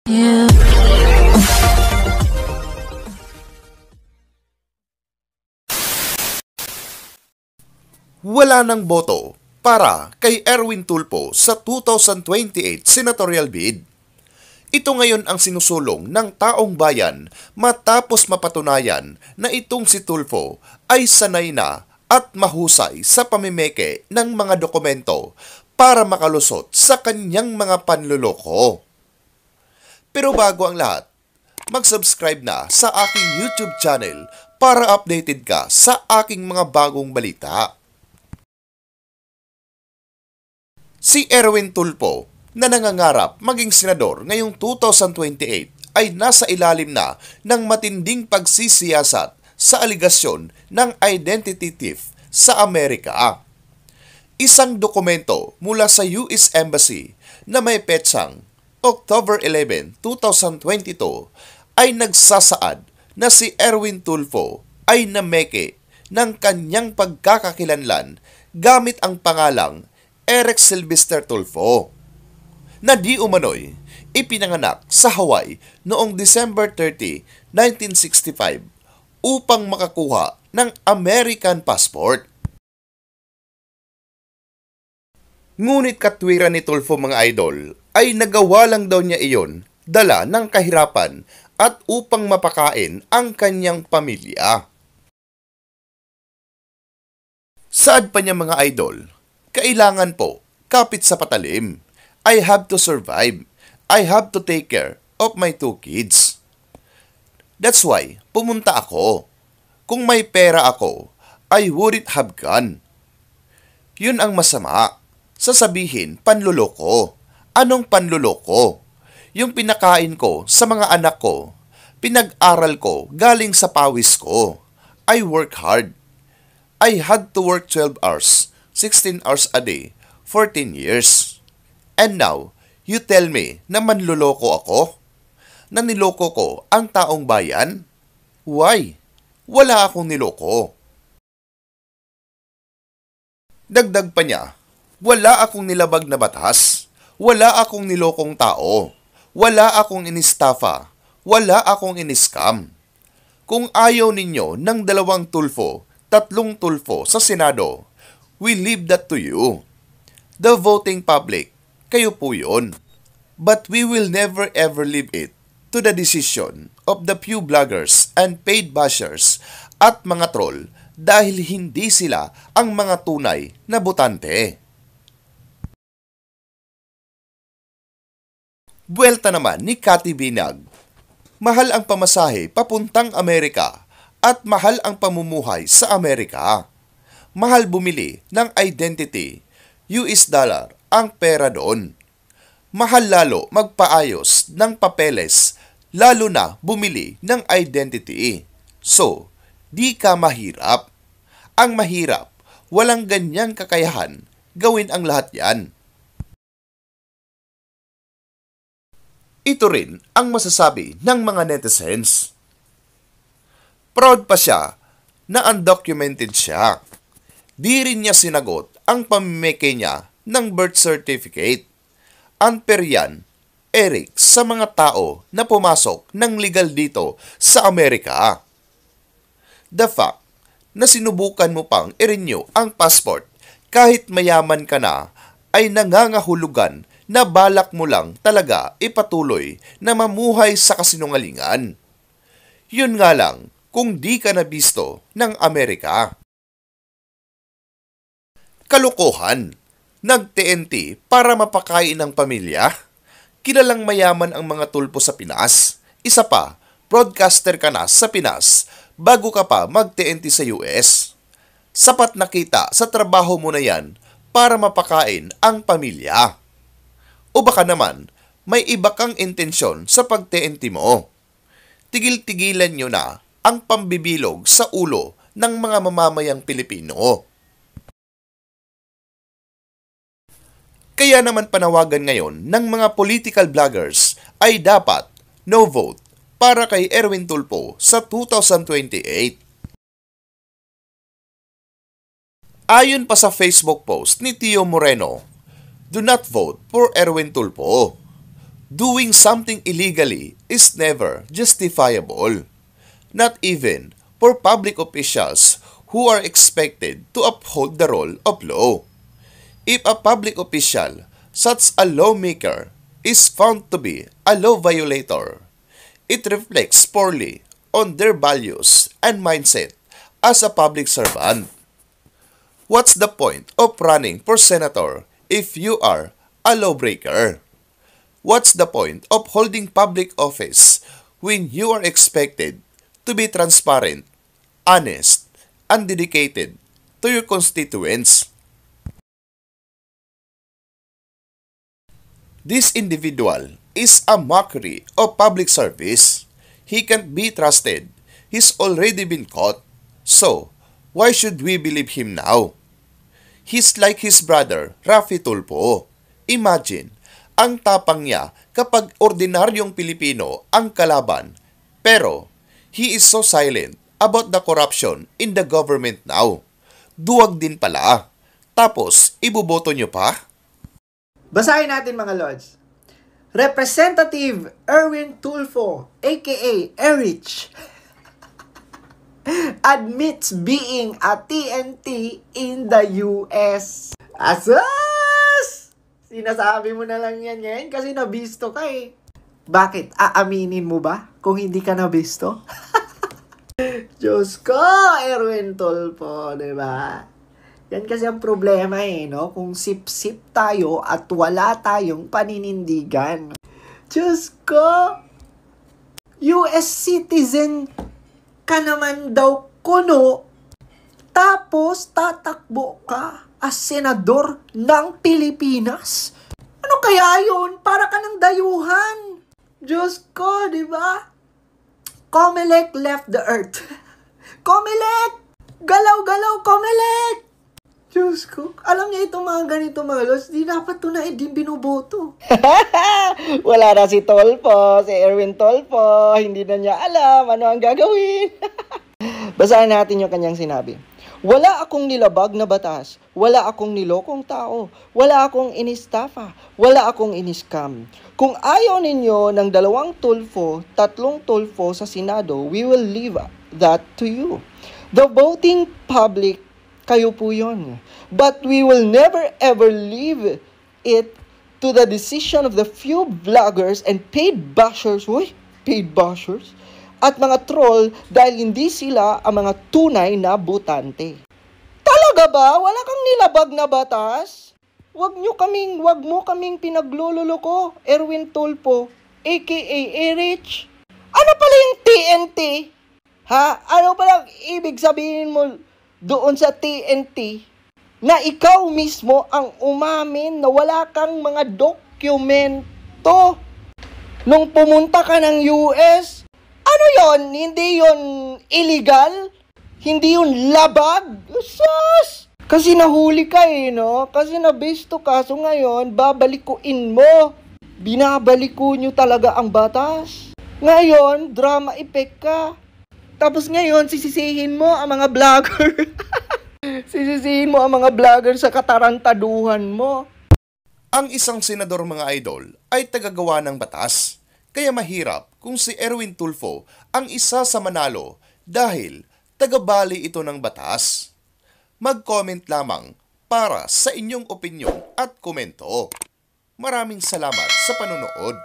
You. Wala ng boto para kay Erwin Tulfo sa 2028 senatorial bid. Ito ngayon ang sinusulong ng taong bayan matapos mapatunayan na itong si Tulfo ay sanay na at mahusay sa pamimeke ng mga dokumento para makalusot sa kanyang mga panluloko. Pero bago ang lahat, mag-subscribe na sa aking YouTube channel para updated ka sa aking mga bagong balita. Si Erwin Tulfo na nangangarap maging senador ngayong 2028 ay nasa ilalim na ng matinding pagsisiyasat sa aligasyon ng identity thief sa Amerika. Isang dokumento mula sa US Embassy na may petsang October 11, 2022 ay nagsasaad na si Erwin Tulfo ay nameke ng kanyang pagkakakilanlan gamit ang pangalang Eric Sylvester Tulfo, na di umano'y ipinanganak sa Hawaii noong December 30, 1965 upang makakuha ng American passport. Ngunit katwiran ni Tulfo mga idol ay nagawa lang daw niya iyon dala ng kahirapan at upang mapakain ang kanyang pamilya. Saad pa niya mga idol, kailangan po, kapit sa patalim. I have to survive. I have to take care of my 2 kids. That's why, pumunta ako. Kung may pera ako, I wouldn't have gone. Yun ang masama. Sasabihin, panluloko. Anong panluloko? Yung pinakain ko sa mga anak ko, pinag-aral ko galing sa pawis ko. I work hard. I had to work 12 hours. 16 hours a day, 14 years. And now, you tell me na manluloko ako? Na niloko ko ang taong bayan? Why? Wala akong niloko. Dagdag pa niya, wala akong nilabag na batas. Wala akong nilokong tao. Wala akong inistafa. Wala akong iniskam. Kung ayaw ninyo ng 2 Tulfo, 3 Tulfo sa Senado, we leave that to you. The voting public, kayo po yun. But we will never ever leave it to the decision of the few bloggers and paid bashers at mga troll dahil hindi sila ang mga tunay na botante. Buwelta naman ni Cathy Binag. Mahal ang pamasahe papuntang Amerika at mahal ang pamumuhay sa Amerika. Mahal bumili ng identity, US dollar ang pera doon. Mahal lalo magpaayos ng papeles, lalo na bumili ng identity. So, di ka mahirap. Ang mahirap, walang ganyang kakayahan, gawin ang lahat yan. Ito rin ang masasabi ng mga netizens. Proud pa siya na undocumented siya. Di rin niya sinagot ang pamimeke niya ng birth certificate. Unfair yan, Eric, sa mga tao na pumasok ng legal dito sa Amerika. The fact na sinubukan mo pang i-renew ang passport kahit mayaman ka na ay nangangahulugan na balak mo lang talaga ipatuloy na mamuhay sa kasinungalingan. Yun nga lang kung di ka nabisto ng Amerika. Kalokohan, nag-TNT para mapakain ng pamilya? Kilalang mayaman ang mga Tulfo sa Pinas. Isa pa, broadcaster ka na sa Pinas bago ka pa mag-TNT sa US. Sapat na kita sa trabaho mo na yan para mapakain ang pamilya. O baka naman, may iba kang intensyon sa pag-TNT mo. Tigil-tigilan nyo na ang pambibilog sa ulo ng mga mamamayang Pilipino. Kaya naman panawagan ngayon ng mga political bloggers ay dapat no vote para kay Erwin Tulfo sa 2028. Ayon pa sa Facebook post ni Tio Moreno, do not vote for Erwin Tulfo. Doing something illegally is never justifiable, not even for public officials who are expected to uphold the rule of law. If a public official, such a lawmaker, is found to be a law violator, it reflects poorly on their values and mindset as a public servant. What's the point of running for senator if you are a lawbreaker? What's the point of holding public office when you are expected to be transparent, honest, and dedicated to your constituents? This individual is a mockery of public service. He can't be trusted. He's already been caught. So, why should we believe him now? He's like his brother, Raffy Tulfo. Imagine, ang tapang niya kapag ordinaryong Pilipino ang kalaban, pero he is so silent about the corruption in the government now. Duwag din pala. Tapos, iboboto nyo pa? Basahin natin mga lords. Representative Erwin Tulfo, aka Erich, admits being a TNT in the US. Asas! Sinasabi mo na lang yan ngayon kasi nabisto ka eh. Bakit? Aaminin mo ba kung hindi ka nabisto? Diyos ko, Erwin Tulfo, diba? Yan kasi ang problema eh, no? Kung sip-sip tayo at wala tayong paninindigan. Diyos ko, US citizen ka naman daw kuno, tapos tatakbo ka as senador ng Pilipinas. Ano kaya yun? Para ka ng dayuhan. Diyos ko, di ba? Comelec left the earth. Comelec! Galaw-galaw, Comelec! Diyos ko, alam niya itong mga ganito mga los, di dapat ito na din binuboto. Wala na si Tulfo, si Erwin Tulfo, hindi na niya alam ano ang gagawin. Basahin natin yung kanyang sinabi. Wala akong nilabag na batas, wala akong nilokong tao, wala akong inistafa, wala akong iniskam. Kung ayaw ninyo ng 2 Tulfo, 3 Tulfo sa Senado, we will leave that to you. The voting public, kayo po yun. But we will never ever leave it to the decision of the few vloggers and paid bashers, paid bashers, at mga troll dahil hindi sila ang mga tunay na botante. Talaga ba? Wala kang nilabag na batas? Wag mo kaming pinaglululoko, Erwin Tulfo, aka Erich. Ano pala yung TNT? Ha? Ano pala ibig sabihin mo doon sa TNT na ikaw mismo ang umamin na wala kang mga dokumento nung pumunta ka ng US? Ano yon? Hindi yon illegal? Hindi yon labag? Sus! Kasi nahuli ka eh, no? Kasi nabisto ka, so ngayon, babalikuin mo. Binabaliko nyo talaga ang batas. Ngayon, drama effect ka. Tapos ngayon, sisisihin mo ang mga vlogger. Sisisihin mo ang mga vlogger sa katarantaduhan mo. Ang isang senador mga idol ay tagagawa ng batas. Kaya mahirap kung si Erwin Tulfo ang isa sa manalo dahil tagabali ito ng batas. Mag-comment lamang para sa inyong opinyon at komento. Maraming salamat sa panonood.